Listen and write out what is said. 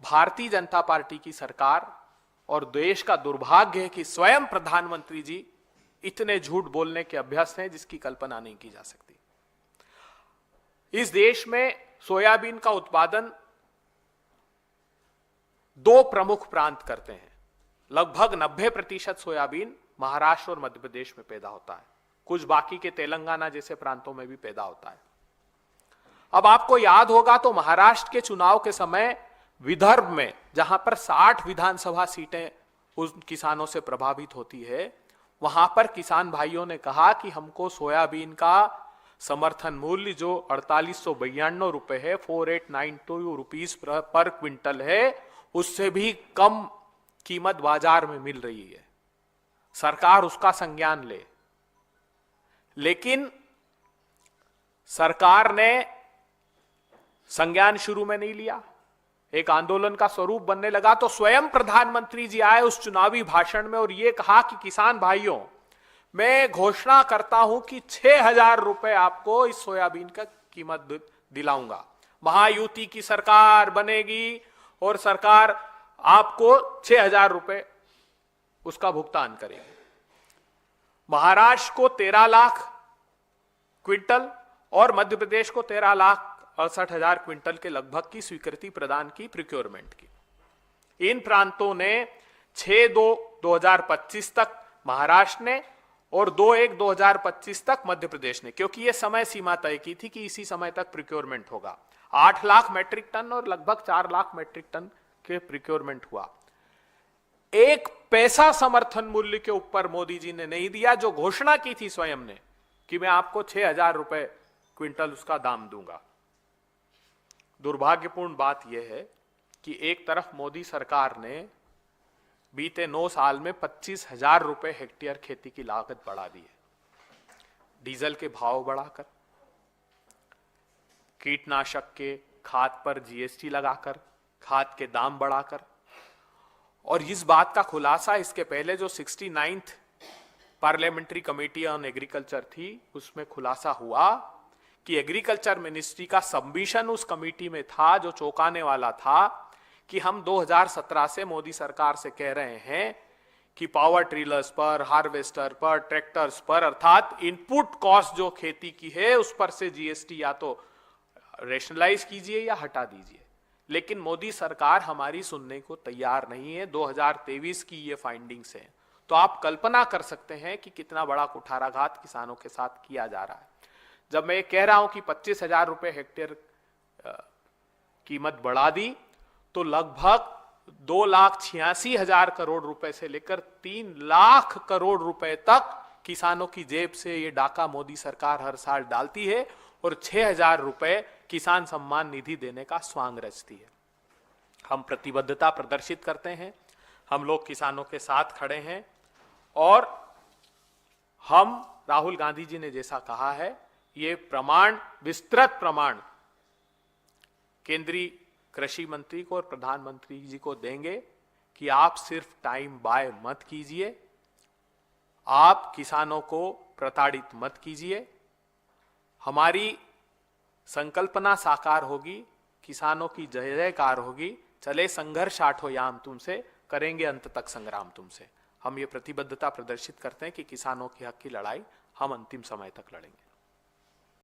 Bharatiya Janata party की सरकार और देश का दुर्भाग्य है कि स्वयं प्रधानमंत्री जी इतने झूठ बोलने के अभ्यस्त हैं जिसकी कल्पना नहीं की जा सकती। इस देश में सोयाबीन का उत्पादन दो प्रमुख प्रांत करते हैं। लगभग 90% सोयाबीन महाराष्ट्र और मध्य प्रदेश में पैदा होता है, कुछ बाकी के तेलंगाना जैसे प्रांतों में भी पैदा होता है। अब आपको याद होगा तो महाराष्ट्र के चुनाव के समय विदर्भ में, जहां पर 60 विधानसभा सीटें उन किसानों से प्रभावित होती है, वहां पर किसान भाइयों ने कहा कि हमको सोयाबीन का समर्थन मूल्य जो 4892 रुपए है, 4892 रुपीज पर क्विंटल है, उससे भी कम कीमत बाजार में मिल रही है। सरकार उसका संज्ञान ले, लेकिन सरकार ने संज्ञान शुरू में नहीं लिया। एक आंदोलन का स्वरूप बनने लगा तो स्वयं प्रधानमंत्री जी आए उस चुनावी भाषण में और यह कहा कि किसान भाइयों, मैं घोषणा करता हूं कि 6000 रुपए आपको इस सोयाबीन का कीमत दिलाऊंगा। महायुति की सरकार बनेगी और सरकार आपको 6000 रुपए उसका भुगतान करेगी। महाराष्ट्र को 13 लाख क्विंटल और मध्य प्रदेश को 13,68,000 क्विंटल के लगभग की स्वीकृति प्रदान की प्रोक्योरमेंट की। इन प्रांतों ने 6/2/2025 तक महाराष्ट्र ने और 2/1/2025 तक मध्य प्रदेश ने, क्योंकि यह समय सीमा तय की थी कि इसी समय तक प्रोक्योरमेंट होगा। 8 लाख मैट्रिक टन और लगभग 4 लाख मैट्रिक टन के प्रोक्योरमेंट हुआ। एक पैसा समर्थन मूल्य के ऊपर मोदी जी ने नहीं दिया, जो घोषणा की थी स्वयं ने कि मैं आपको 6000 रुपए क्विंटल उसका दाम दूंगा। दुर्भाग्यपूर्ण बात यह है कि एक तरफ मोदी सरकार ने बीते 9 साल में 25,000 रुपए हेक्टेयर खेती की लागत बढ़ा दी है। डीजल के भाव बढ़ाकर, कीटनाशक के खाद पर जीएसटी लगाकर, खाद के दाम बढ़ाकर, और इस बात का खुलासा इसके पहले जो 69th parliamentary committee on agriculture थी उसमें खुलासा हुआ कि एग्रीकल्चर मिनिस्ट्री का सबमिशन उस कमेटी में था जो चौंकाने वाला था कि हम 2017 से मोदी सरकार से कह रहे हैं कि पावर ट्रिलर्स पर, हार्वेस्टर पर, ट्रैक्टर्स पर, अर्थात इनपुट कॉस्ट जो खेती की है उस पर से जीएसटी या तो रेशनलाइज कीजिए या हटा दीजिए। लेकिन मोदी सरकार हमारी सुनने को तैयार नहीं है। 2023 की ये फाइंडिंग्स हैं, तो आप कल्पना कर सकते हैं कि कितना बड़ा कुठाराघात किसानों के साथ किया जा रहा है। जब मैं कह रहा हूं कि 25,000 रुपए हेक्टेयर कीमत बढ़ा दी, तो लगभग 2,86,000 करोड़ रुपए से लेकर 3 लाख करोड़ रुपए तक किसानों की जेब से ये डाका मोदी सरकार हर साल डालती है और 6,000 रुपए किसान सम्मान निधि देने का स्वांग रचती है। हम प्रतिबद्धता प्रदर्शित करते हैं, हम लोग किसानों के साथ खड़े हैं और हम, राहुल गांधी जी ने जैसा कहा है, ये प्रमाण, विस्तृत प्रमाण केंद्रीय कृषि मंत्री को और प्रधानमंत्री जी को देंगे कि आप सिर्फ टाइम बाय मत कीजिए, आप किसानों को प्रताड़ित मत कीजिए। हमारी संकल्पना साकार होगी, किसानों की जय जयकार होगी। चले संघर्ष आठो याम तुमसे, करेंगे अंत तक संग्राम तुमसे। हम ये प्रतिबद्धता प्रदर्शित करते हैं कि किसानों के हक की लड़ाई हम अंतिम समय तक लड़ेंगे।